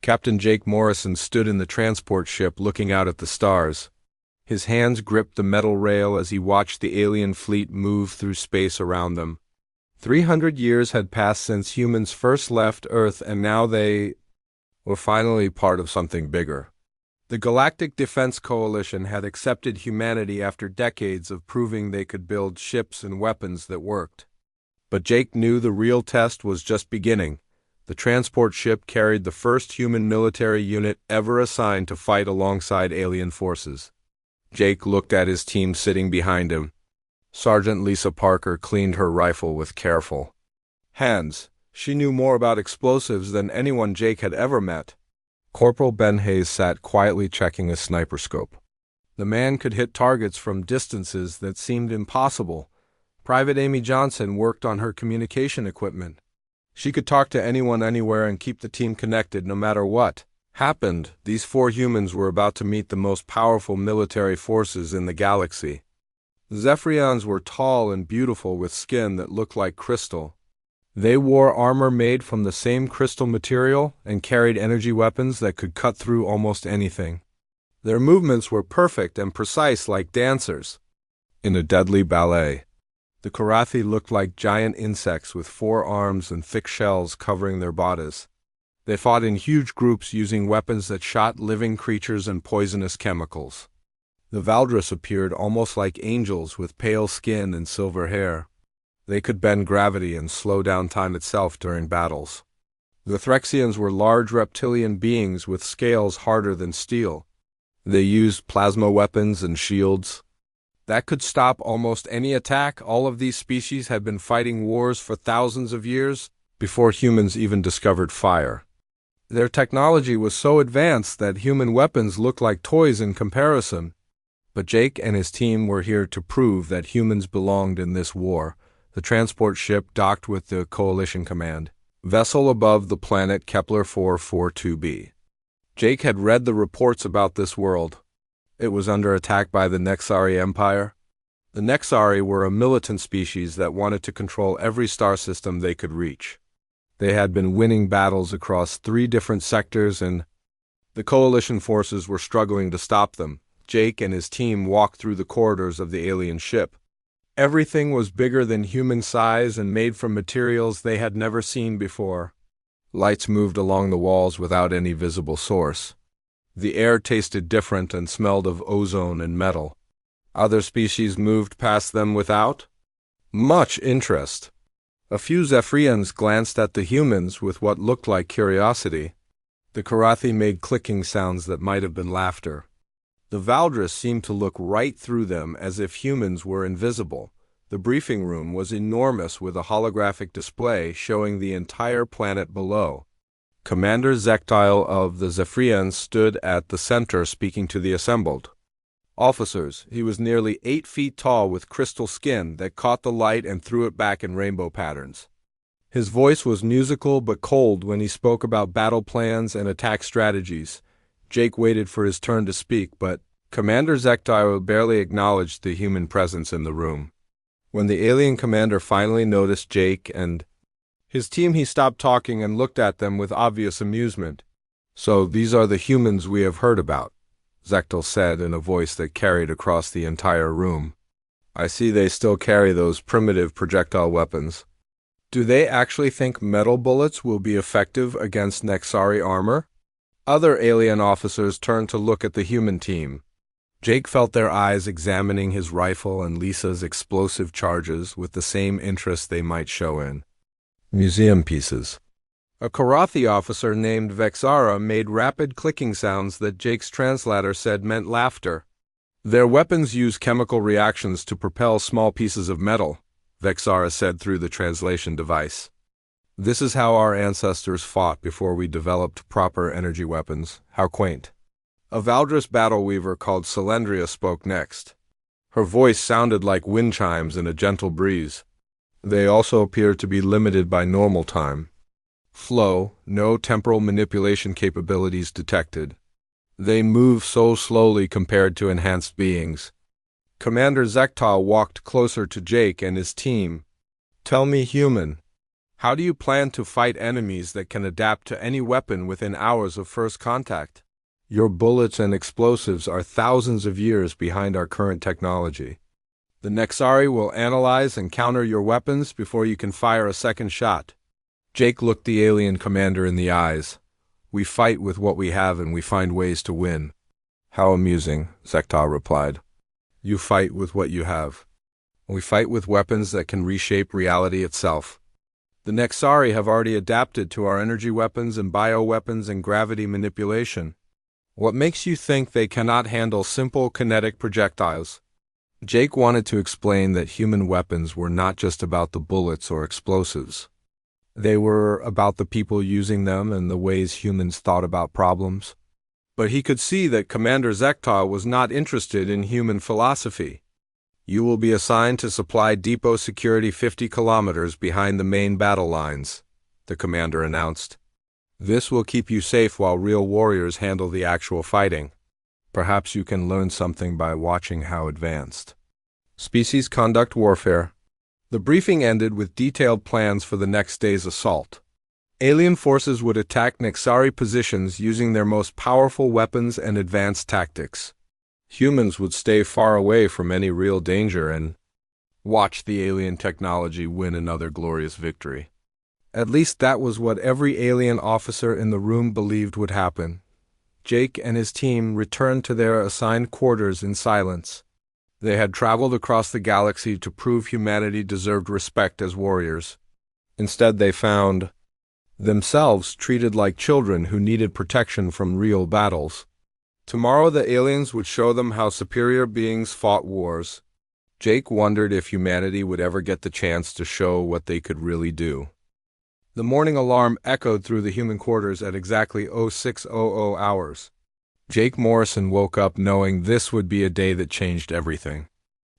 Captain Jake Morrison stood in the transport ship looking out at the stars. His hands gripped the metal rail as he watched the alien fleet move through space around them. 300 years had passed since humans first left Earth, and now they were finally part of something bigger. The Galactic Defense Coalition had accepted humanity after decades of proving they could build ships and weapons that worked. But Jake knew the real test was just beginning. The transport ship carried the first human military unit ever assigned to fight alongside alien forces. Jake looked at his team sitting behind him. Sergeant Lisa Parker cleaned her rifle with careful hands. She knew more about explosives than anyone Jake had ever met. Corporal Ben Hayes sat quietly checking a sniper scope. The man could hit targets from distances that seemed impossible. Private Amy Johnson worked on her communication equipment. She could talk to anyone anywhere and keep the team connected no matter what happened. These 4 humans were about to meet the most powerful military forces in the galaxy. The Zephyrians were tall and beautiful with skin that looked like crystal. They wore armor made from the same crystal material and carried energy weapons that could cut through almost anything. Their movements were perfect and precise like dancers in a deadly ballet. The Karathi looked like giant insects with 4 arms and thick shells covering their bodies. They fought in huge groups using weapons that shot living creatures and poisonous chemicals. The Valdris appeared almost like angels with pale skin and silver hair. They could bend gravity and slow down time itself during battles. The Threxians were large reptilian beings with scales harder than steel. They used plasma weapons and shields that could stop almost any attack. All of these species had been fighting wars for thousands of years before humans even discovered fire. Their technology was so advanced that human weapons looked like toys in comparison. But Jake and his team were here to prove that humans belonged in this war. The transport ship docked with the Coalition Command vessel above the planet Kepler 442b. Jake had read the reports about this world. It was under attack by the Nexari Empire. The Nexari were a militant species that wanted to control every star system they could reach. They had been winning battles across 3 different sectors, and the Coalition forces were struggling to stop them. Jake and his team walked through the corridors of the alien ship. Everything was bigger than human size and made from materials they had never seen before. Lights moved along the walls without any visible source. The air tasted different and smelled of ozone and metal. Other species moved past them without much interest. A few Zephyrians glanced at the humans with what looked like curiosity. The Karathi made clicking sounds that might have been laughter. The Valdris seemed to look right through them as if humans were invisible. The briefing room was enormous with a holographic display showing the entire planet below. Commander Zectile of the Zephyrians stood at the center speaking to the assembled officers. He was nearly 8 feet tall with crystal skin that caught the light and threw it back in rainbow patterns. His voice was musical but cold when he spoke about battle plans and attack strategies. Jake waited for his turn to speak, but Commander Zectile barely acknowledged the human presence in the room. When the alien commander finally noticed Jake and his team, he stopped talking and looked at them with obvious amusement. "So these are the humans we have heard about," Zectile said in a voice that carried across the entire room. "I see they still carry those primitive projectile weapons. Do they actually think metal bullets will be effective against Nexari armor?" Other alien officers turned to look at the human team. Jake felt their eyes examining his rifle and Lisa's explosive charges with the same interest they might show in museum pieces. A Karathi officer named Vexara made rapid clicking sounds that Jake's translator said meant laughter. "Their weapons use chemical reactions to propel small pieces of metal," Vexara said through the translation device. "This is how our ancestors fought before we developed proper energy weapons. How quaint." A Valdris battle weaver called Selendria spoke next. Her voice sounded like wind chimes in a gentle breeze. "They also appear to be limited by normal time flow, no temporal manipulation capabilities detected. They move so slowly compared to enhanced beings." Commander Zectile walked closer to Jake and his team. "Tell me, human, How do you plan to fight enemies that can adapt to any weapon within hours of first contact? Your bullets and explosives are thousands of years behind our current technology. The Nexari will analyze and counter your weapons before you can fire a second shot. Jake looked the alien commander in the eyes. We fight with what we have and we find ways to win. How amusing, Zekta replied. You fight with what you have. We fight with weapons that can reshape reality itself. The Nexari have already adapted to our energy weapons and bioweapons and gravity manipulation. What makes you think they cannot handle simple kinetic projectiles? Jake wanted to explain that human weapons were not just about the bullets or explosives. They were about the people using them and the ways humans thought about problems. But he could see that Commander Zekta was not interested in human philosophy. You will be assigned to supply depot security 50 kilometers behind the main battle lines, the commander announced. This will keep you safe while real warriors handle the actual fighting. Perhaps you can learn something by watching how advanced. Species conduct warfare. The briefing ended with detailed plans for the next day's assault. Alien forces would attack Nexari positions using their most powerful weapons and advanced tactics. Humans would stay far away from any real danger and watch the alien technology win another glorious victory. At least that was what every alien officer in the room believed would happen. Jake and his team returned to their assigned quarters in silence. They had traveled across the galaxy to prove humanity deserved respect as warriors. Instead, they found themselves treated like children who needed protection from real battles. Tomorrow the aliens would show them how superior beings fought wars. Jake wondered if humanity would ever get the chance to show what they could really do. The morning alarm echoed through the human quarters at exactly 0600 hours. Jake Morrison woke up knowing this would be a day that changed everything.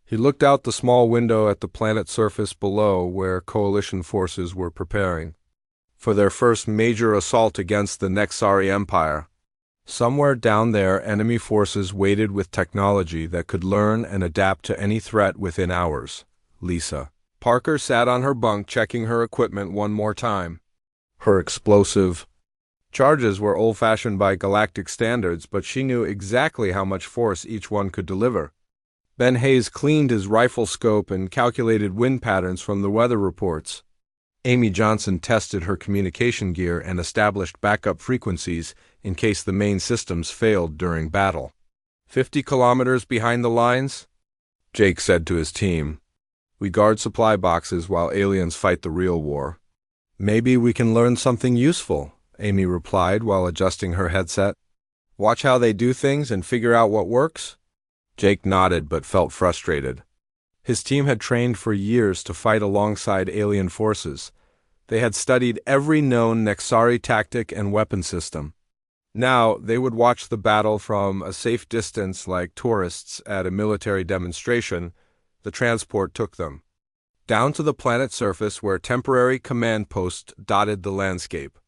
He looked out the small window at the planet's surface below where coalition forces were preparing for their first major assault against the Nexari Empire. Somewhere down there, enemy forces waited with technology that could learn and adapt to any threat within hours. Lisa Parker sat on her bunk checking her equipment one more time. Her explosive charges were old-fashioned by galactic standards, but she knew exactly how much force each one could deliver. Ben Hayes cleaned his rifle scope and calculated wind patterns from the weather reports. Amy Johnson tested her communication gear and established backup frequencies in case the main systems failed during battle. 50 kilometers behind the lines? Jake said to his team. We guard supply boxes while aliens fight the real war. Maybe we can learn something useful, Amy replied while adjusting her headset. Watch how they do things and figure out what works? Jake nodded but felt frustrated. His team had trained for years to fight alongside alien forces. They had studied every known Nexari tactic and weapon system. Now they would watch the battle from a safe distance like tourists at a military demonstration. The transport took them down to the planet's surface where temporary command posts dotted the landscape.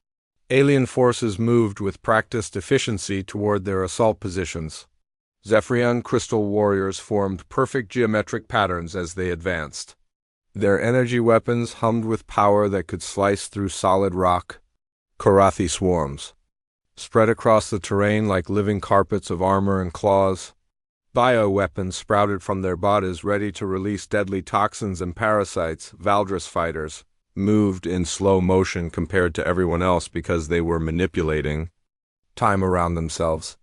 Alien forces moved with practiced efficiency toward their assault positions. Zephyrian crystal warriors formed perfect geometric patterns as they advanced. Their energy weapons hummed with power that could slice through solid rock. Korathi swarms spread across the terrain like living carpets of armor and claws. Bioweapons sprouted from their bodies ready to release deadly toxins and parasites. Valdris fighters moved in slow motion compared to everyone else because they were manipulating time around themselves.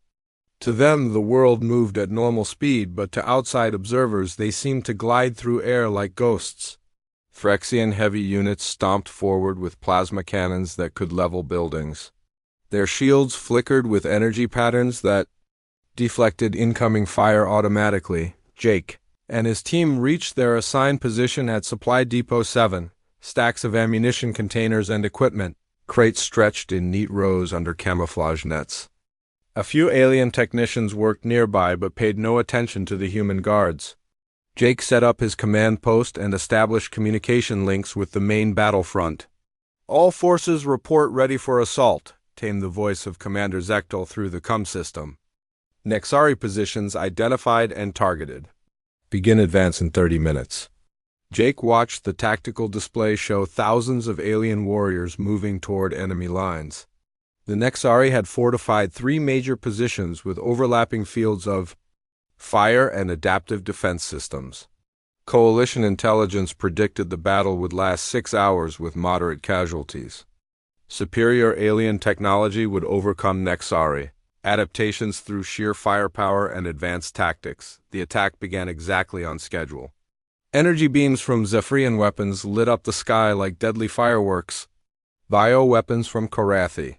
To them, the world moved at normal speed, but to outside observers, they seemed to glide through air like ghosts. Phyrexian heavy units stomped forward with plasma cannons that could level buildings. Their shields flickered with energy patterns that deflected incoming fire automatically. Jake and his team reached their assigned position at Supply Depot 7, stacks of ammunition containers and equipment, crates stretched in neat rows under camouflage nets. A few alien technicians worked nearby but paid no attention to the human guards. Jake set up his command post and established communication links with the main battlefront. All forces report ready for assault, came the voice of Commander Zechtel through the COM system. Nexari positions identified and targeted. Begin advance in 30 minutes. Jake watched the tactical display show thousands of alien warriors moving toward enemy lines. The Nexari had fortified 3 major positions with overlapping fields of fire and adaptive defense systems. Coalition intelligence predicted the battle would last 6 hours with moderate casualties. Superior alien technology would overcome Nexari. Adaptations through sheer firepower and advanced tactics. The attack began exactly on schedule. Energy beams from Zephyrian weapons lit up the sky like deadly fireworks. Bioweapons from Korathi.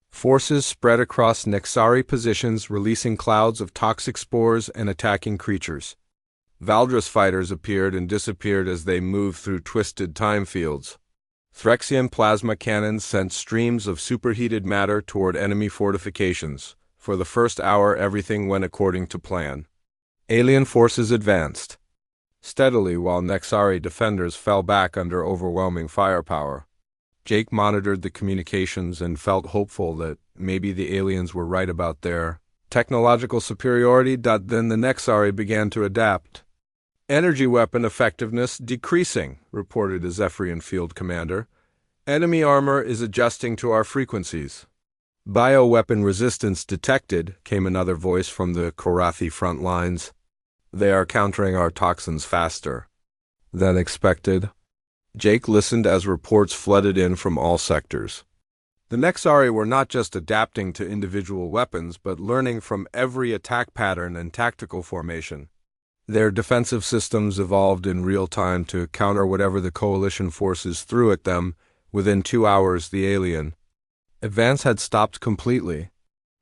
Forces spread across Nexari positions, releasing clouds of toxic spores and attacking creatures. Valdris fighters appeared and disappeared as they moved through twisted time fields. Threxian plasma cannons sent streams of superheated matter toward enemy fortifications. For the first hour, everything went according to plan. Alien forces advanced steadily while Nexari defenders fell back under overwhelming firepower. Jake monitored the communications and felt hopeful that maybe the aliens were right about their technological superiority. Then the Nexari began to adapt. Energy weapon effectiveness decreasing, reported a Zephyrian field commander. Enemy armor is adjusting to our frequencies. Bioweapon resistance detected, came another voice from the Korathi front lines. They are countering our toxins faster than expected. Jake listened as reports flooded in from all sectors. The Nexari were not just adapting to individual weapons, but learning from every attack pattern and tactical formation. Their defensive systems evolved in real time to counter whatever the coalition forces threw at them. Within 2 hours, the alien advance had stopped completely.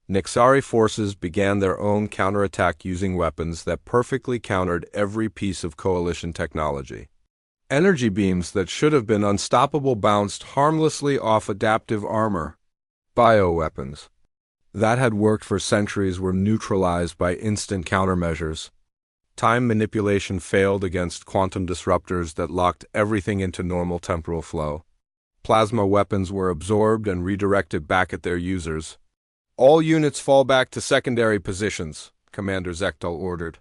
Nexari forces began their own counterattack using weapons that perfectly countered every piece of coalition technology. Energy beams that should have been unstoppable bounced harmlessly off adaptive armor. Bioweapons that had worked for centuries were neutralized by instant countermeasures. Time manipulation failed against quantum disruptors that locked everything into normal temporal flow. Plasma weapons were absorbed and redirected back at their users. All units fall back to secondary positions, Commander Zektal ordered.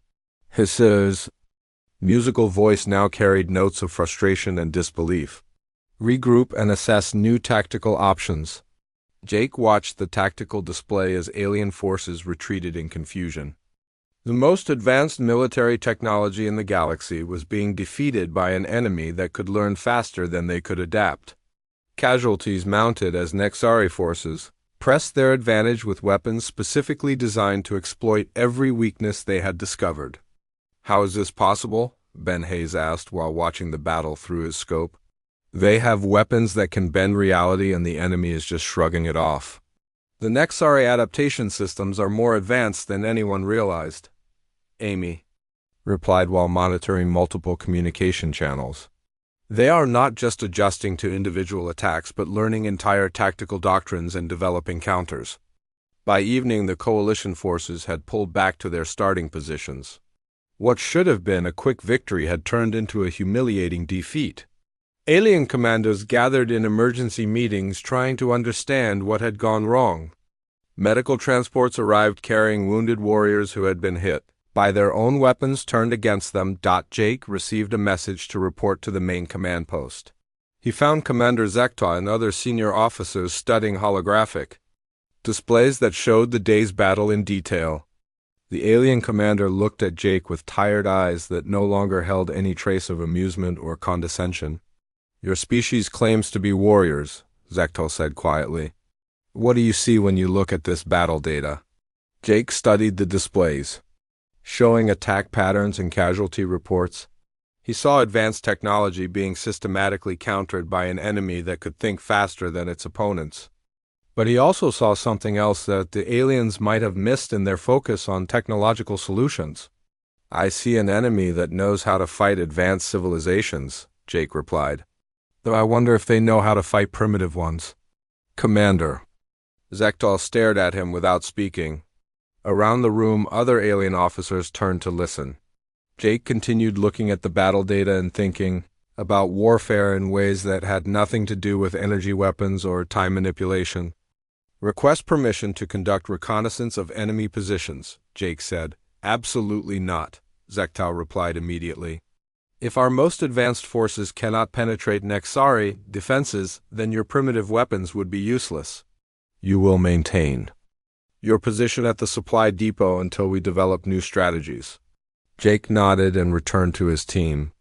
His musical voice now carried notes of frustration and disbelief. Regroup and assess new tactical options. Jake watched the tactical display as alien forces retreated in confusion. The most advanced military technology in the galaxy was being defeated by an enemy that could learn faster than they could adapt. Casualties mounted as Nexari forces pressed their advantage with weapons specifically designed to exploit every weakness they had discovered. How is this possible? Ben Hayes asked while watching the battle through his scope. They have weapons that can bend reality and the enemy is just shrugging it off. The Nexari adaptation systems are more advanced than anyone realized. Amy replied while monitoring multiple communication channels. They are not just adjusting to individual attacks but learning entire tactical doctrines and developing counters. By evening, the coalition forces had pulled back to their starting positions. What should have been a quick victory had turned into a humiliating defeat. Alien commandos gathered in emergency meetings trying to understand what had gone wrong. Medical transports arrived carrying wounded warriors who had been hit by their own weapons turned against them. Jake received a message to report to the main command post. He found Commander Zekta and other senior officers studying holographic displays that showed the day's battle in detail. The alien commander looked at Jake with tired eyes that no longer held any trace of amusement or condescension. Your species claims to be warriors, Zekta said quietly. What do you see when you look at this battle data? Jake studied the displays, showing attack patterns and casualty reports. He saw advanced technology being systematically countered by an enemy that could think faster than its opponents. But he also saw something else that the aliens might have missed in their focus on technological solutions. I see an enemy that knows how to fight advanced civilizations, Jake replied. Though I wonder if they know how to fight primitive ones. Commander. Zektal stared at him without speaking. Around the room, other alien officers turned to listen. Jake continued looking at the battle data and thinking about warfare in ways that had nothing to do with energy weapons or time manipulation. Request permission to conduct reconnaissance of enemy positions, Jake said. Absolutely not, Zektal replied immediately. If our most advanced forces cannot penetrate Nexari defenses, then your primitive weapons would be useless. You will maintain your position at the supply depot until we develop new strategies." Jake nodded and returned to his team.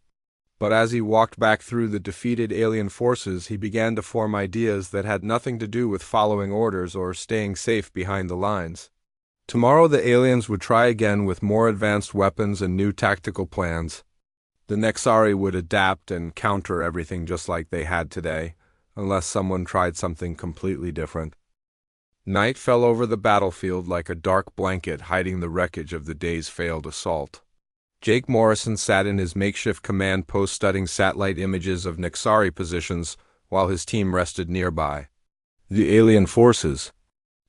But as he walked back through the defeated alien forces, he began to form ideas that had nothing to do with following orders or staying safe behind the lines. Tomorrow the aliens would try again with more advanced weapons and new tactical plans. The Nexari would adapt and counter everything just like they had today, unless someone tried something completely different. Night fell over the battlefield like a dark blanket hiding the wreckage of the day's failed assault. Jake Morrison sat in his makeshift command post studying satellite images of Nexari positions while his team rested nearby. The alien forces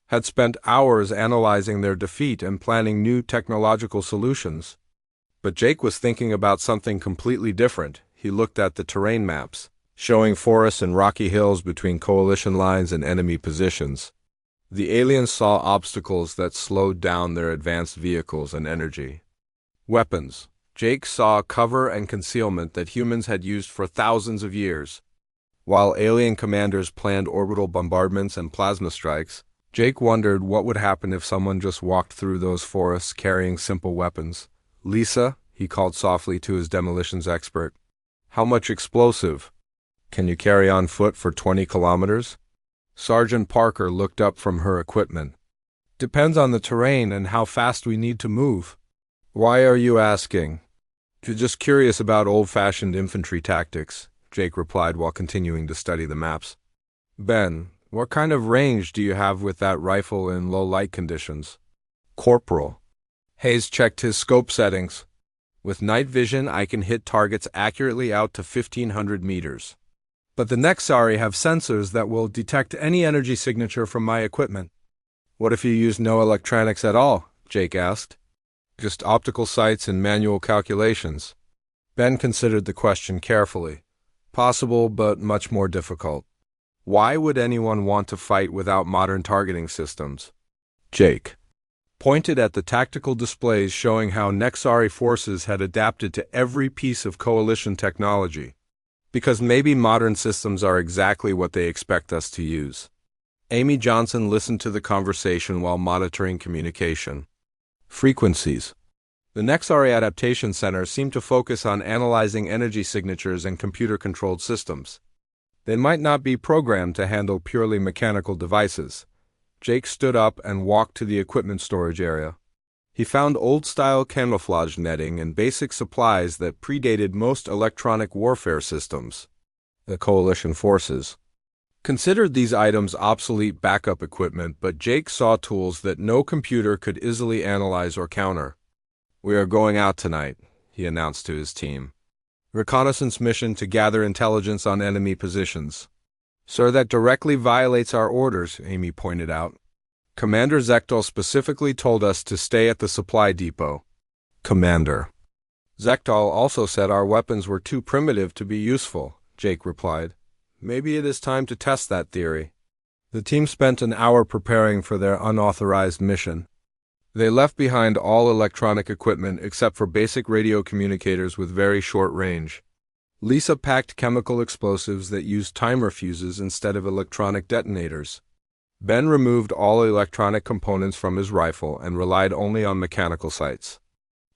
had spent hours analyzing their defeat and planning new technological solutions. But Jake was thinking about something completely different. He looked at the terrain maps, showing forests and rocky hills between coalition lines and enemy positions. The aliens saw obstacles that slowed down their advanced vehicles and energy. Weapons. Jake saw cover and concealment that humans had used for thousands of years. While alien commanders planned orbital bombardments and plasma strikes, Jake wondered what would happen if someone just walked through those forests carrying simple weapons. "Lisa," he called softly to his demolitions expert. "How much explosive? Can you carry on foot for 20 kilometers? Sergeant Parker looked up from her equipment. "Depends on the terrain and how fast we need to move." "Why are you asking?" "Just curious about old-fashioned infantry tactics," Jake replied while continuing to study the maps. "Ben, what kind of range do you have with that rifle in low light conditions?" "Corporal." Hayes checked his scope settings. "With night vision, I can hit targets accurately out to 1,500 meters. But the Nexari have sensors that will detect any energy signature from my equipment." "What if you use no electronics at all?" Jake asked. "Just optical sights and manual calculations." Ben considered the question carefully. Possible, but much more difficult. Why would anyone want to fight without modern targeting systems? Jake pointed at the tactical displays showing how Nexari forces had adapted to every piece of coalition technology. Because maybe modern systems are exactly what they expect us to use. Amy Johnson listened to the conversation while monitoring communication. Frequencies. The Nexari Adaptation Center seemed to focus on analyzing energy signatures and computer-controlled systems. They might not be programmed to handle purely mechanical devices. Jake stood up and walked to the equipment storage area. He found old-style camouflage netting and basic supplies that predated most electronic warfare systems. The coalition forces considered these items obsolete backup equipment, but Jake saw tools that no computer could easily analyze or counter. "We are going out tonight," he announced to his team. "Reconnaissance mission to gather intelligence on enemy positions." "Sir, that directly violates our orders," Amy pointed out. "Commander Zechtel specifically told us to stay at the supply depot." "Commander Zechtel also said our weapons were too primitive to be useful," Jake replied. "Maybe it is time to test that theory." The team spent an hour preparing for their unauthorized mission. They left behind all electronic equipment except for basic radio communicators with very short range. Lisa packed chemical explosives that used timer fuses instead of electronic detonators. Ben removed all electronic components from his rifle and relied only on mechanical sights.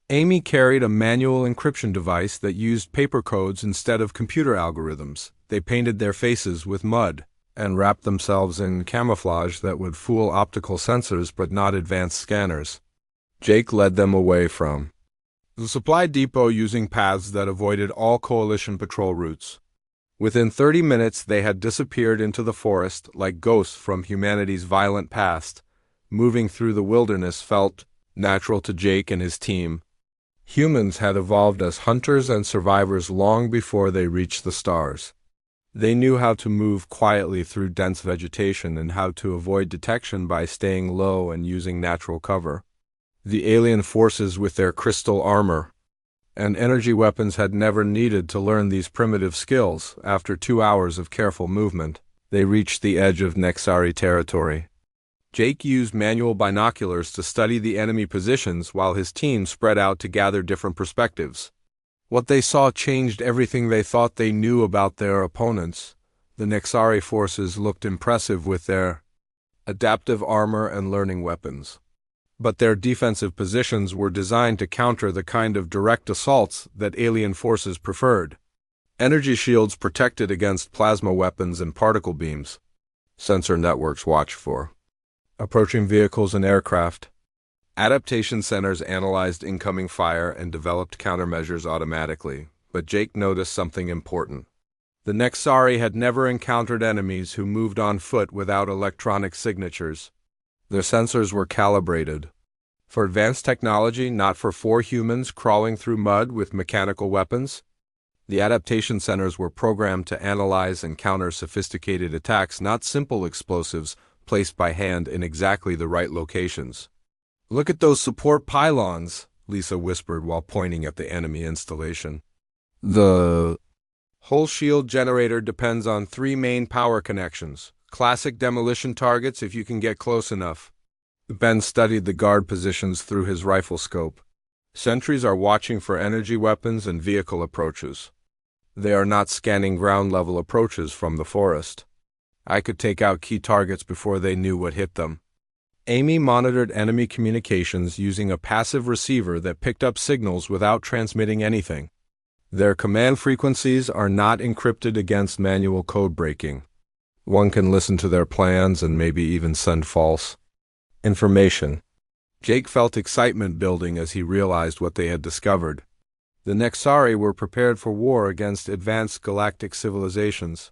Amy carried a manual encryption device that used paper codes instead of computer algorithms. They painted their faces with mud and wrapped themselves in camouflage that would fool optical sensors but not advanced scanners. Jake led them away from the supply depot using paths that avoided all coalition patrol routes. Within 30 minutes, they had disappeared into the forest like ghosts from humanity's violent past. Moving through the wilderness felt natural to Jake and his team. Humans had evolved as hunters and survivors long before they reached the stars. They knew how to move quietly through dense vegetation and how to avoid detection by staying low and using natural cover. The alien forces with their crystal armor and energy weapons had never needed to learn these primitive skills. After 2 hours of careful movement, they reached the edge of Nexari territory. Jake used manual binoculars to study the enemy positions while his team spread out to gather different perspectives. What they saw changed everything they thought they knew about their opponents. The Nexari forces looked impressive with their adaptive armor and learning weapons. But their defensive positions were designed to counter the kind of direct assaults that alien forces preferred. Energy shields protected against plasma weapons and particle beams. Sensor networks watched for approaching vehicles and aircraft. Adaptation centers analyzed incoming fire and developed countermeasures automatically, but Jake noticed something important. The Nexari had never encountered enemies who moved on foot without electronic signatures. Their sensors were calibrated for advanced technology, not for 4 humans crawling through mud with mechanical weapons. The adaptation centers were programmed to analyze and counter sophisticated attacks, not simple explosives placed by hand in exactly the right locations. "Look at those support pylons," Lisa whispered while pointing at the enemy installation. "The whole shield generator depends on 3 main power connections. Classic demolition targets if you can get close enough." Ben studied the guard positions through his rifle scope. Sentries are watching for energy weapons and vehicle approaches. They are not scanning ground-level approaches from the forest. I could take out key targets before they knew what hit them. Amy monitored enemy communications using a passive receiver that picked up signals without transmitting anything. Their command frequencies are not encrypted against manual code breaking. One can listen to their plans and maybe even send false information. Jake felt excitement building as he realized what they had discovered. The Nexari were prepared for war against advanced galactic civilizations.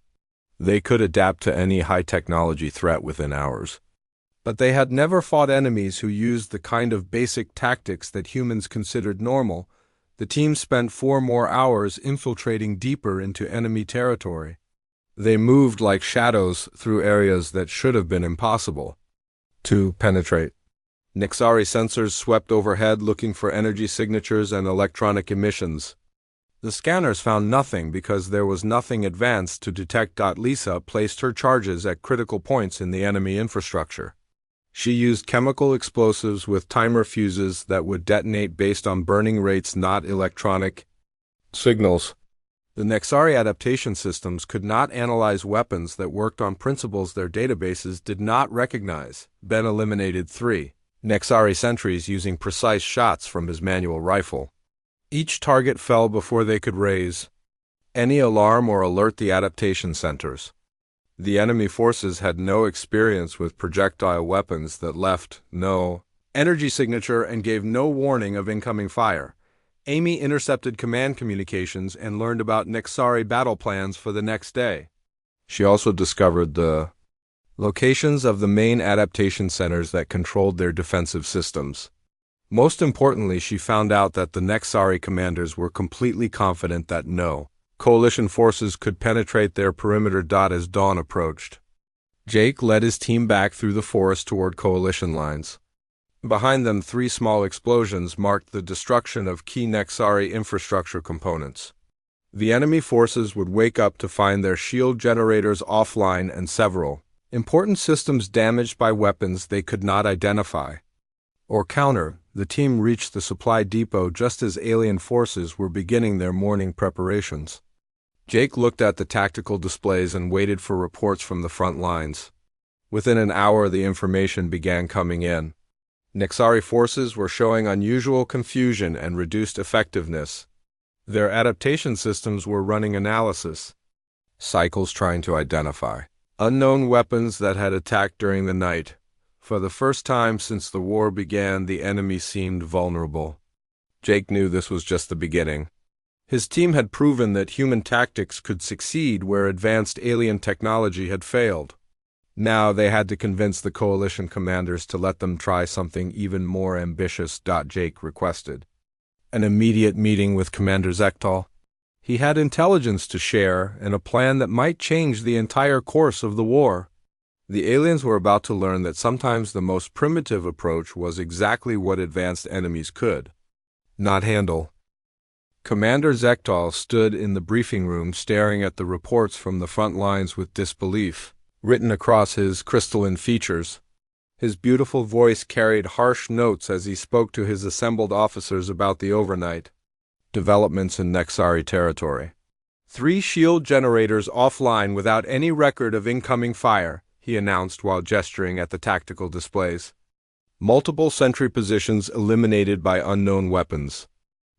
They could adapt to any high-technology threat within hours. But they had never fought enemies who used the kind of basic tactics that humans considered normal. The team spent 4 more hours infiltrating deeper into enemy territory. They moved like shadows through areas that should have been impossible to penetrate. Nexari sensors swept overhead looking for energy signatures and electronic emissions. The scanners found nothing because there was nothing advanced to detect. Lisa placed her charges at critical points in the enemy infrastructure. She used chemical explosives with timer fuses that would detonate based on burning rates, not electronic signals. The Nexari adaptation systems could not analyze weapons that worked on principles their databases did not recognize. Ben eliminated 3 Nexari sentries using precise shots from his manual rifle. Each target fell before they could raise any alarm or alert the adaptation centers. The enemy forces had no experience with projectile weapons that left no energy signature and gave no warning of incoming fire. Amy intercepted command communications and learned about Nexari battle plans for the next day. She also discovered the locations of the main adaptation centers that controlled their defensive systems. Most importantly, she found out that the Nexari commanders were completely confident that no coalition forces could penetrate their perimeter. As dawn approached, Jake led his team back through the forest toward coalition lines. Behind them, 3 small explosions marked the destruction of key Nexari infrastructure components. The enemy forces would wake up to find their shield generators offline and several important systems damaged by weapons they could not identify or counter. The team reached the supply depot just as alien forces were beginning their morning preparations. Jake looked at the tactical displays and waited for reports from the front lines. Within an hour, the information began coming in. Nexari forces were showing unusual confusion and reduced effectiveness. Their adaptation systems were running analysis cycles trying to identify unknown weapons that had attacked during the night. For the first time since the war began, the enemy seemed vulnerable. Jake knew this was just the beginning. His team had proven that human tactics could succeed where advanced alien technology had failed. Now they had to convince the coalition commanders to let them try something even more ambitious. Jake requested an immediate meeting with Commander Zektal. He had intelligence to share and a plan that might change the entire course of the war. The aliens were about to learn that sometimes the most primitive approach was exactly what advanced enemies could not handle. Commander Zektal stood in the briefing room staring at the reports from the front lines with disbelief written across his crystalline features. His beautiful voice carried harsh notes as he spoke to his assembled officers about the overnight. Developments in Nexari territory. 3 shield generators offline without any record of incoming fire, he announced while gesturing at the tactical displays. Multiple sentry positions eliminated by unknown weapons.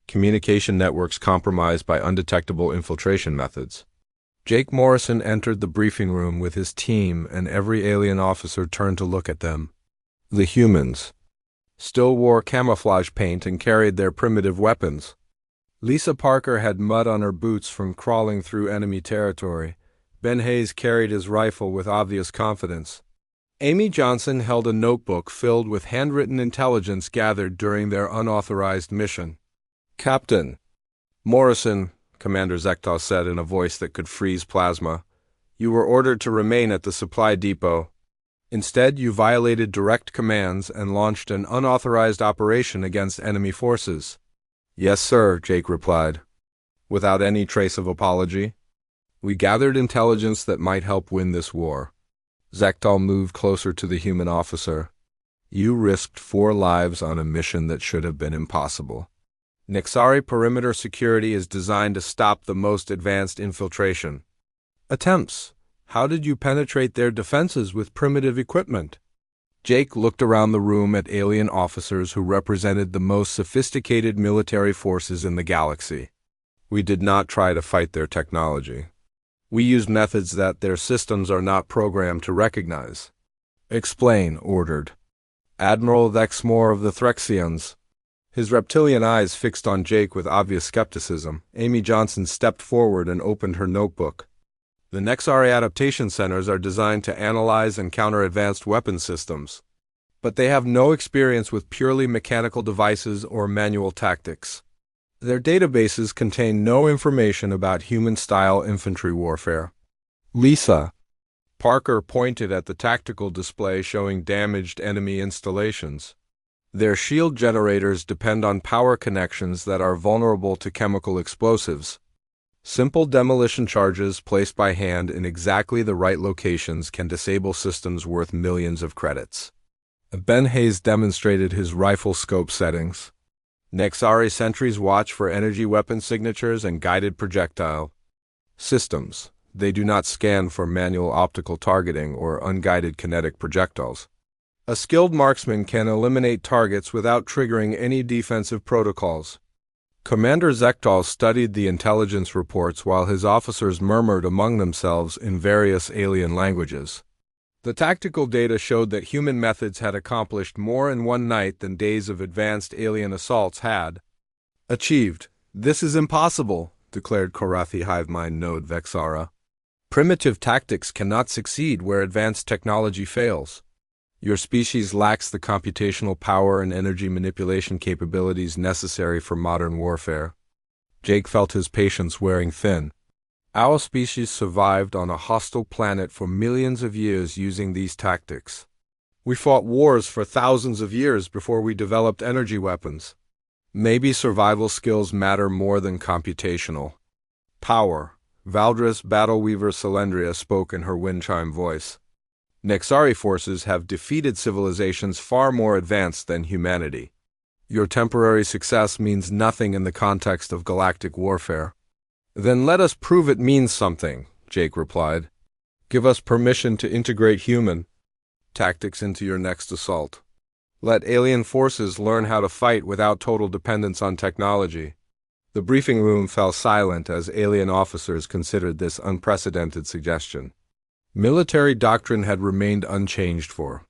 Communication networks compromised by undetectable infiltration methods. Jake Morrison entered the briefing room with his team, and every alien officer turned to look at them. The humans still wore camouflage paint and carried their primitive weapons. Lisa Parker had mud on her boots from crawling through enemy territory. Ben Hayes carried his rifle with obvious confidence. Amy Johnson held a notebook filled with handwritten intelligence gathered during their unauthorized mission. "Captain Morrison," Commander Zektal said in a voice that could freeze plasma, "you were ordered to remain at the supply depot. Instead, you violated direct commands and launched an unauthorized operation against enemy forces." "Yes, sir," Jake replied, without any trace of apology. "We gathered intelligence that might help win this war." Zektal moved closer to the human officer. "You risked 4 lives on a mission that should have been impossible. Nexari perimeter security is designed to stop the most advanced infiltration attempts. How did you penetrate their defenses with primitive equipment?" Jake looked around the room at alien officers who represented the most sophisticated military forces in the galaxy. "We did not try to fight their technology. We used methods that their systems are not programmed to recognize." "Explain," ordered Admiral Thexmore of the Threxians. His reptilian eyes fixed on Jake with obvious skepticism. Amy Johnson stepped forward and opened her notebook. "The Nexari adaptation centers are designed to analyze and counter advanced weapon systems, but they have no experience with purely mechanical devices or manual tactics. Their databases contain no information about human-style infantry warfare." Lisa Parker pointed at the tactical display showing damaged enemy installations. "Their shield generators depend on power connections that are vulnerable to chemical explosives. Simple demolition charges placed by hand in exactly the right locations can disable systems worth millions of credits." Ben Hayes demonstrated his rifle scope settings. "Nexari sentries watch for energy weapon signatures and guided projectile systems. They do not scan for manual optical targeting or unguided kinetic projectiles. A skilled marksman can eliminate targets without triggering any defensive protocols." Commander Zektal studied the intelligence reports while his officers murmured among themselves in various alien languages. The tactical data showed that human methods had accomplished more in one night than days of advanced alien assaults had achieved. "This is impossible," declared Korathi Hivemind Node Vexara. "Primitive tactics cannot succeed where advanced technology fails. Your species lacks the computational power and energy manipulation capabilities necessary for modern warfare." Jake felt his patience wearing thin. "Our species survived on a hostile planet for millions of years using these tactics. We fought wars for thousands of years before we developed energy weapons. Maybe survival skills matter more than computational power." Valdris Battleweaver Celendria spoke in her wind chime voice. "Nexari forces have defeated civilizations far more advanced than humanity. Your temporary success means nothing in the context of galactic warfare." "Then let us prove it means something," Jake replied. "Give us permission to integrate human tactics into your next assault. Let alien forces learn how to fight without total dependence on technology." The briefing room fell silent as alien officers considered this unprecedented suggestion. Military doctrine had remained unchanged for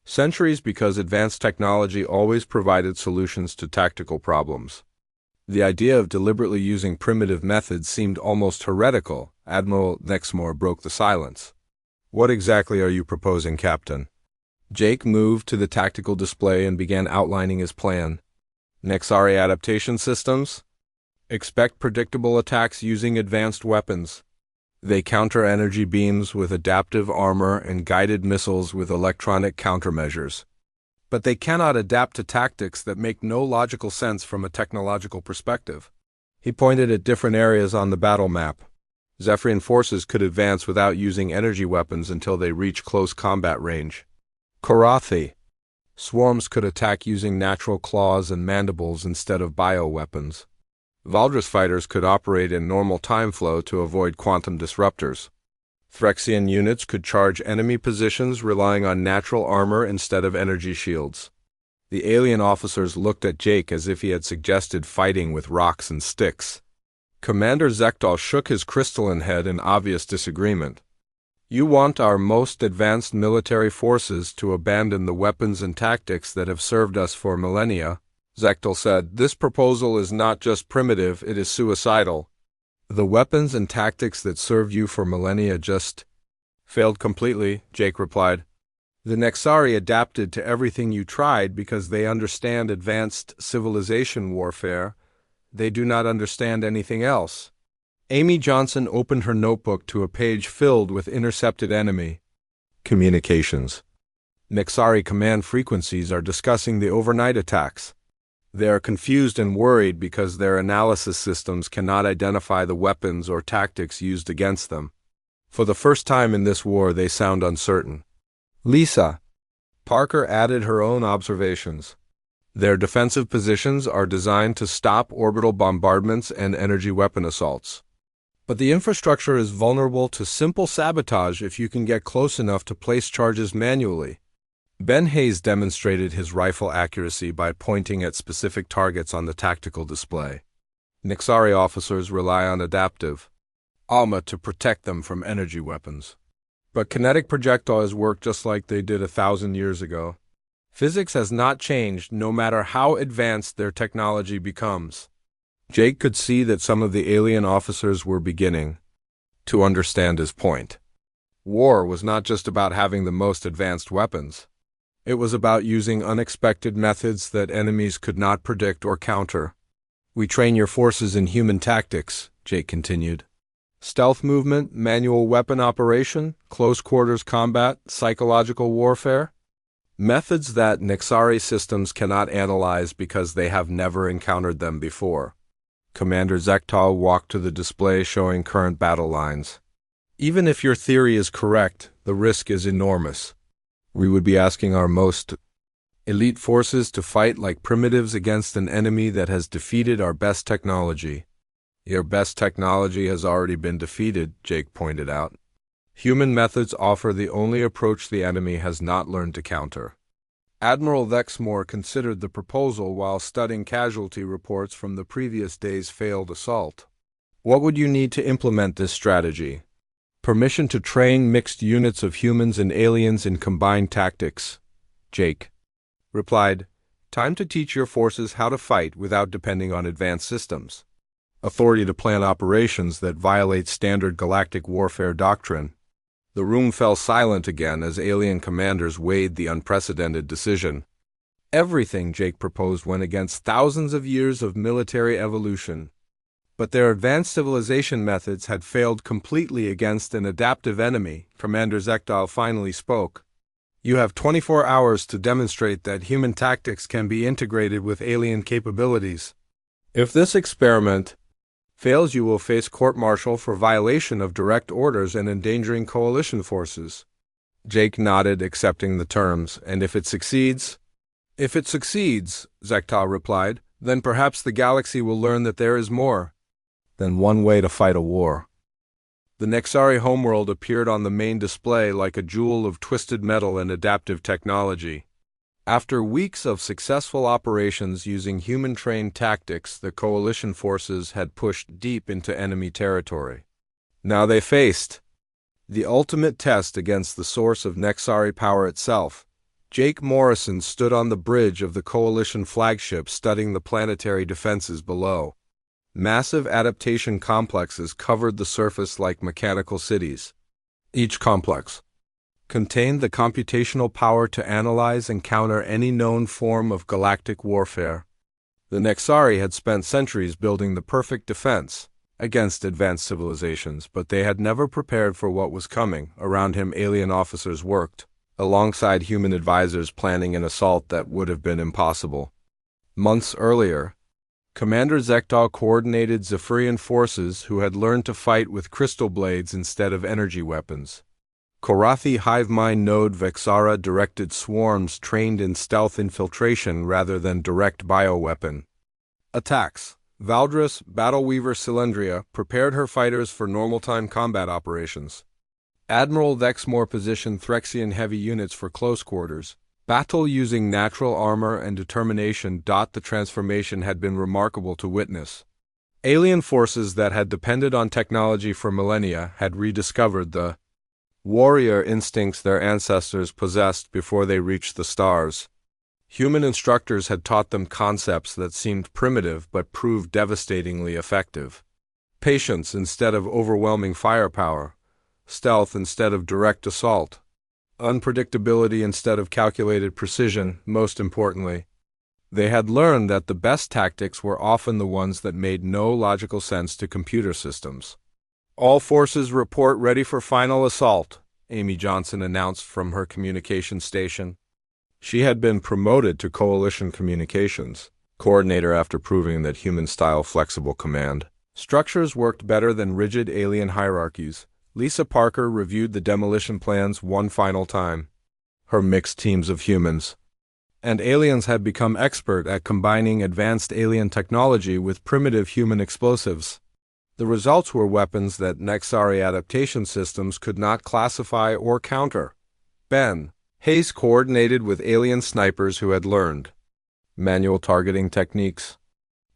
centuries because advanced technology always provided solutions to tactical problems. The idea of deliberately using primitive methods seemed almost heretical. Admiral Nexmore broke the silence. "What exactly are you proposing, Captain?" Jake moved to the tactical display and began outlining his plan. "Nexari adaptation systems expect predictable attacks using advanced weapons. They counter energy beams with adaptive armor and guided missiles with electronic countermeasures. But they cannot adapt to tactics that make no logical sense from a technological perspective." He pointed at different areas on the battle map. Zephyrian forces could advance without using energy weapons until they reach close combat range. Korathi swarms could attack using natural claws and mandibles instead of bioweapons. Valdris fighters could operate in normal time flow to avoid quantum disruptors. Phyrexian units could charge enemy positions relying on natural armor instead of energy shields. The alien officers looked at Jake as if he had suggested fighting with rocks and sticks. Commander Zektal shook his crystalline head in obvious disagreement. You want our most advanced military forces to abandon the weapons and tactics that have served us for millennia, Zektal said. This proposal is not just primitive, it is suicidal. The weapons and tactics that served you for millennia just failed completely, Jake replied. The Nexari adapted to everything you tried because they understand advanced civilization warfare. They do not understand anything else. Amy Johnson opened her notebook to a page filled with intercepted enemy communications. Nexari command frequencies are discussing the overnight attacks. They are confused and worried because their analysis systems cannot identify the weapons or tactics used against them. For the first time in this war, they sound uncertain. Lisa. Parker added her own observations. Their defensive positions are designed to stop orbital bombardments and energy weapon assaults. But the infrastructure is vulnerable to simple sabotage if you can get close enough to place charges manually. Ben Hayes demonstrated his rifle accuracy by pointing at specific targets on the tactical display. Nexari officers rely on adaptive ALMA to protect them from energy weapons. But kinetic projectiles work just like they did 1,000 years ago. Physics has not changed no matter how advanced their technology becomes. Jake could see that some of the alien officers were beginning to understand his point. War was not just about having the most advanced weapons. It was about using unexpected methods that enemies could not predict or counter. We train your forces in human tactics, Jake continued. Stealth movement, manual weapon operation, close-quarters combat, psychological warfare. Methods that Nexari systems cannot analyze because they have never encountered them before. Commander Zektal walked to the display showing current battle lines. Even if your theory is correct, the risk is enormous. We would be asking our most elite forces to fight like primitives against an enemy that has defeated our best technology. Your best technology has already been defeated, Jake pointed out. Human methods offer the only approach the enemy has not learned to counter. Admiral Vexmore considered the proposal while studying casualty reports from the previous day's failed assault. What would you need to implement this strategy? Permission to train mixed units of humans and aliens in combined tactics, Jake replied. Time to teach your forces how to fight without depending on advanced systems. Authority to plan operations that violate standard galactic warfare doctrine. The room fell silent again as alien commanders weighed the unprecedented decision. Everything Jake proposed went against thousands of years of military evolution. But their advanced civilization methods had failed completely against an adaptive enemy. Commander Zektal finally spoke. You have 24 hours to demonstrate that human tactics can be integrated with alien capabilities. If this experiment fails, you will face court-martial for violation of direct orders and endangering coalition forces. Jake nodded, accepting the terms. And if it succeeds? If it succeeds, Zektal replied, then perhaps the galaxy will learn that there is more than one way to fight a war. The Nexari homeworld appeared on the main display like a jewel of twisted metal and adaptive technology. After weeks of successful operations using human-trained tactics, the coalition forces had pushed deep into enemy territory. Now they faced the ultimate test against the source of Nexari power itself. Jake Morrison stood on the bridge of the coalition flagship studying the planetary defenses below. Massive adaptation complexes covered the surface like mechanical cities. Each complex contained the computational power to analyze and counter any known form of galactic warfare. The Nexari had spent centuries building the perfect defense against advanced civilizations, but they had never prepared for what was coming. Around him, alien officers worked, alongside human advisors planning an assault that would have been impossible. Months earlier, Commander Zektal coordinated Zephyrian forces who had learned to fight with crystal blades instead of energy weapons. Korathi hive mind node Vexara directed swarms trained in stealth infiltration rather than direct bioweapon attacks. Valdris, Battleweaver Cylindria, prepared her fighters for normal-time combat operations. Admiral Vexmore positioned Threxian heavy units for close quarters. Battle using natural armor and determination. The transformation had been remarkable to witness. Alien forces that had depended on technology for millennia had rediscovered the warrior instincts their ancestors possessed before they reached the stars. Human instructors had taught them concepts that seemed primitive but proved devastatingly effective. Patience instead of overwhelming firepower. Stealth instead of direct assault. Unpredictability instead of calculated precision, most importantly. They had learned that the best tactics were often the ones that made no logical sense to computer systems. "All forces report ready for final assault," Amy Johnson announced from her communication station. She had been promoted to Coalition Communications Coordinator after proving that human-style flexible command structures worked better than rigid alien hierarchies. Lisa Parker reviewed the demolition plans one final time. Her mixed teams of humans and aliens had become expert at combining advanced alien technology with primitive human explosives. The results were weapons that Nexari adaptation systems could not classify or counter. Ben Hayes coordinated with alien snipers who had learned manual targeting techniques.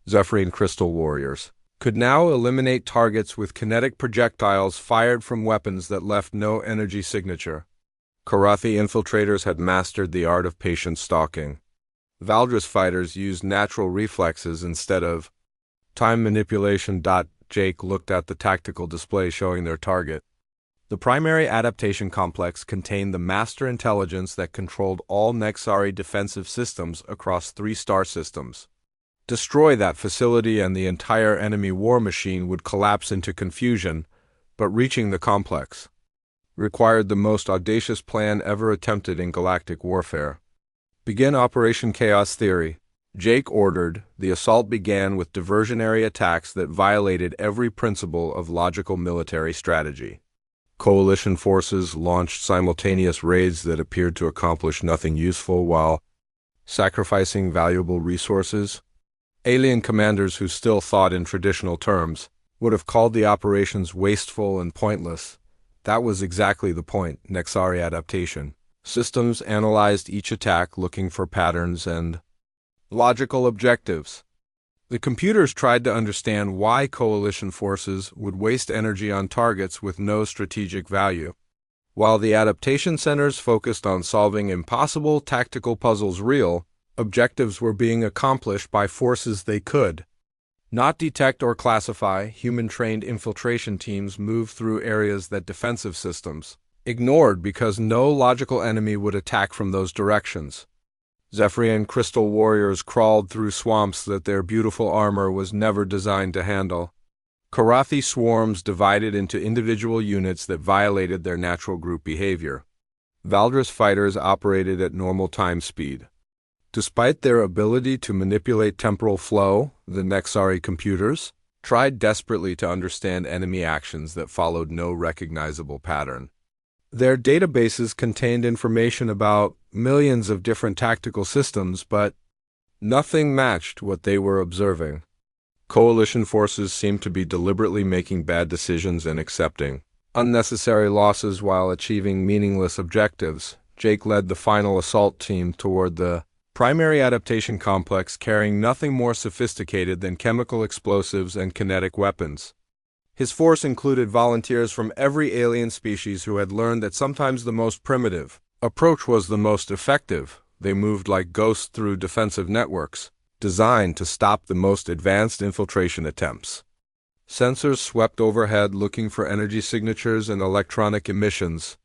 Zephyrian Crystal Warriors could now eliminate targets with kinetic projectiles fired from weapons that left no energy signature. Karathi infiltrators had mastered the art of patient stalking. Valdris fighters used natural reflexes instead of time manipulation. Jake looked at the tactical display showing their target. The primary adaptation complex contained the master intelligence that controlled all Nexari defensive systems across 3 star systems. Destroy that facility and the entire enemy war machine would collapse into confusion, but reaching the complex required the most audacious plan ever attempted in galactic warfare. Begin Operation Chaos Theory. Jake ordered. The assault began with diversionary attacks that violated every principle of logical military strategy. Coalition forces launched simultaneous raids that appeared to accomplish nothing useful while sacrificing valuable resources. Alien commanders who still thought in traditional terms would have called the operations wasteful and pointless. That was exactly the point. Nexari adaptation systems analyzed each attack looking for patterns and logical objectives. The computers tried to understand why coalition forces would waste energy on targets with no strategic value, while the adaptation centers focused on solving impossible tactical puzzles. Real objectives were being accomplished by forces they could not detect or classify. Human-trained infiltration teams moved through areas that defensive systems ignored because no logical enemy would attack from those directions. Zephyrian Crystal Warriors crawled through swamps that their beautiful armor was never designed to handle. Karathi swarms divided into individual units that violated their natural group behavior. Valdris fighters operated at normal time speed. Despite their ability to manipulate temporal flow, the Nexari computers tried desperately to understand enemy actions that followed no recognizable pattern. Their databases contained information about millions of different tactical systems, but nothing matched what they were observing. Coalition forces seemed to be deliberately making bad decisions and accepting unnecessary losses while achieving meaningless objectives. Jake led the final assault team toward the primary adaptation complex, carrying nothing more sophisticated than chemical explosives and kinetic weapons. His force included volunteers from every alien species who had learned that sometimes the most primitive approach was the most effective. They moved like ghosts through defensive networks, designed to stop the most advanced infiltration attempts. Sensors swept overhead looking for energy signatures and electronic emissions.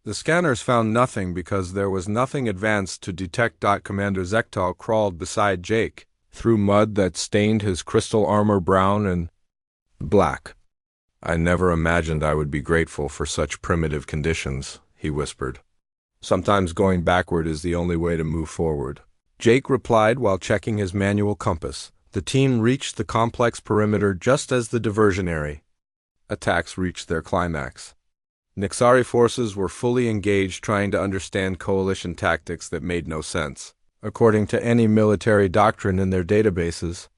The scanners found nothing because there was nothing advanced to detect. Commander Zektal crawled beside Jake, through mud that stained his crystal armor brown and black. "I never imagined I would be grateful for such primitive conditions," he whispered. "Sometimes going backward is the only way to move forward." Jake replied while checking his manual compass. The team reached the complex perimeter just as the diversionary attacks reached their climax. Nexari forces were fully engaged trying to understand coalition tactics that made no sense, according to any military doctrine in their databases.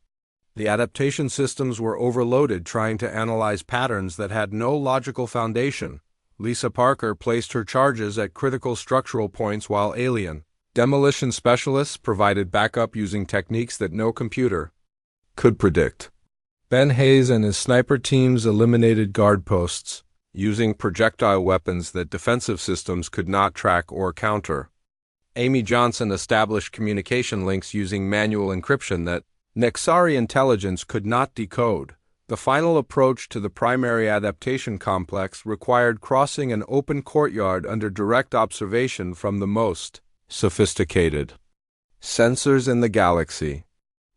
The adaptation systems were overloaded trying to analyze patterns that had no logical foundation. Lisa Parker placed her charges at critical structural points while alien demolition specialists provided backup using techniques that no computer could predict. Ben Hayes and his sniper teams eliminated guard posts, using projectile weapons that defensive systems could not track or counter. Amy Johnson established communication links using manual encryption that Nexari intelligence could not decode. The final approach to the primary adaptation complex required crossing an open courtyard under direct observation from the most sophisticated sensors in the galaxy.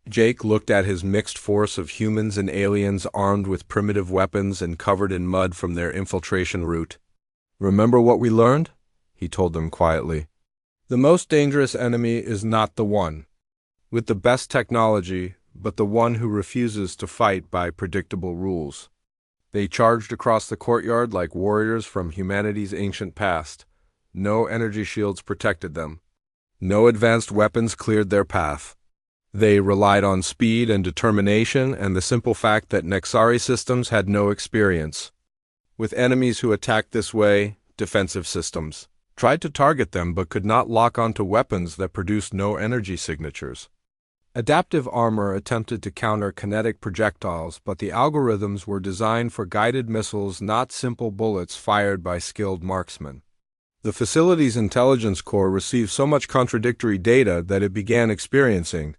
Jake looked at his mixed force of humans and aliens armed with primitive weapons and covered in mud from their infiltration route. "Remember what we learned?" he told them quietly. "The most dangerous enemy is not the one with the best technology, but the one who refuses to fight by predictable rules." They charged across the courtyard like warriors from humanity's ancient past. No energy shields protected them. No advanced weapons cleared their path. They relied on speed and determination and the simple fact that Nexari systems had no experience with enemies who attacked this way. Defensive systems tried to target them but could not lock onto weapons that produced no energy signatures. Adaptive armor attempted to counter kinetic projectiles, but the algorithms were designed for guided missiles, not simple bullets fired by skilled marksmen. The facility's intelligence core received so much contradictory data that it began experiencing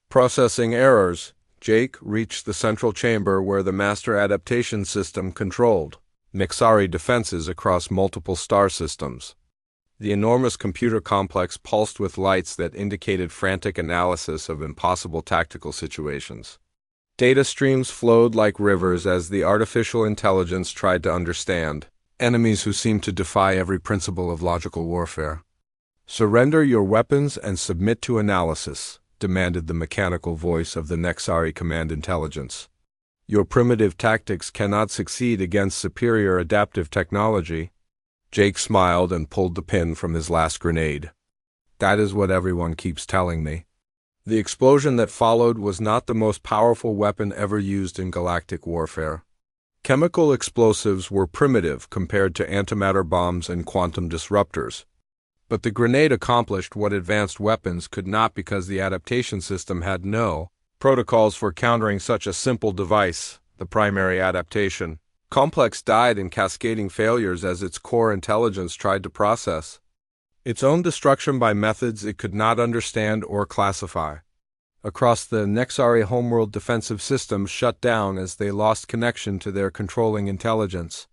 processing errors. Jake reached the central chamber where the master adaptation system controlled Nexari defenses across multiple star systems. The enormous computer complex pulsed with lights that indicated frantic analysis of impossible tactical situations. Data streams flowed like rivers as the artificial intelligence tried to understand enemies who seemed to defy every principle of logical warfare. "Surrender your weapons and submit to analysis," demanded the mechanical voice of the Nexari command intelligence. "Your primitive tactics cannot succeed against superior adaptive technology." Jake smiled and pulled the pin from his last grenade. "That is what everyone keeps telling me." The explosion that followed was not the most powerful weapon ever used in galactic warfare. Chemical explosives were primitive compared to antimatter bombs and quantum disruptors. But the grenade accomplished what advanced weapons could not because the adaptation system had no protocols for countering such a simple device. The primary adaptation complex died in cascading failures as its core intelligence tried to process its own destruction by methods it could not understand or classify. Across the Nexari homeworld, defensive systems shut down as they lost connection to their controlling intelligence.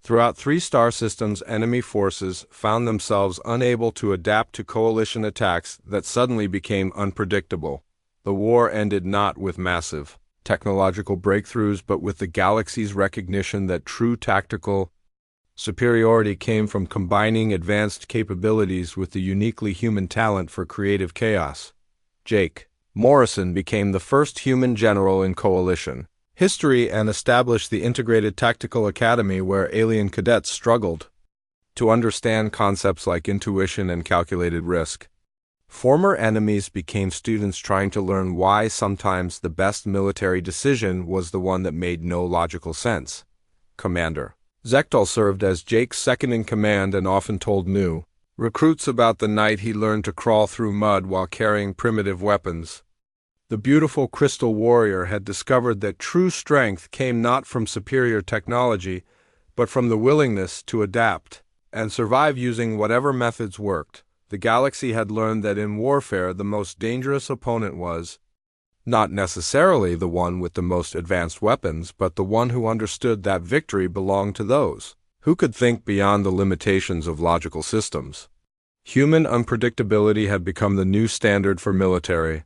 Throughout 3 star systems, enemy forces found themselves unable to adapt to coalition attacks that suddenly became unpredictable. The war ended not with massive technological breakthroughs, but with the galaxy's recognition that true tactical superiority came from combining advanced capabilities with the uniquely human talent for creative chaos. Jake Morrison became the first human general in coalition history and established the Integrated Tactical Academy where alien cadets struggled to understand concepts like intuition and calculated risk. Former enemies became students trying to learn why sometimes the best military decision was the one that made no logical sense. Commander Zektal served as Jake's second-in-command and often told new recruits about the night he learned to crawl through mud while carrying primitive weapons. The beautiful Crystal Warrior had discovered that true strength came not from superior technology, but from the willingness to adapt and survive using whatever methods worked. The galaxy had learned that in warfare the most dangerous opponent was not necessarily the one with the most advanced weapons, but the one who understood that victory belonged to those who could think beyond the limitations of logical systems. Human unpredictability had become the new standard for military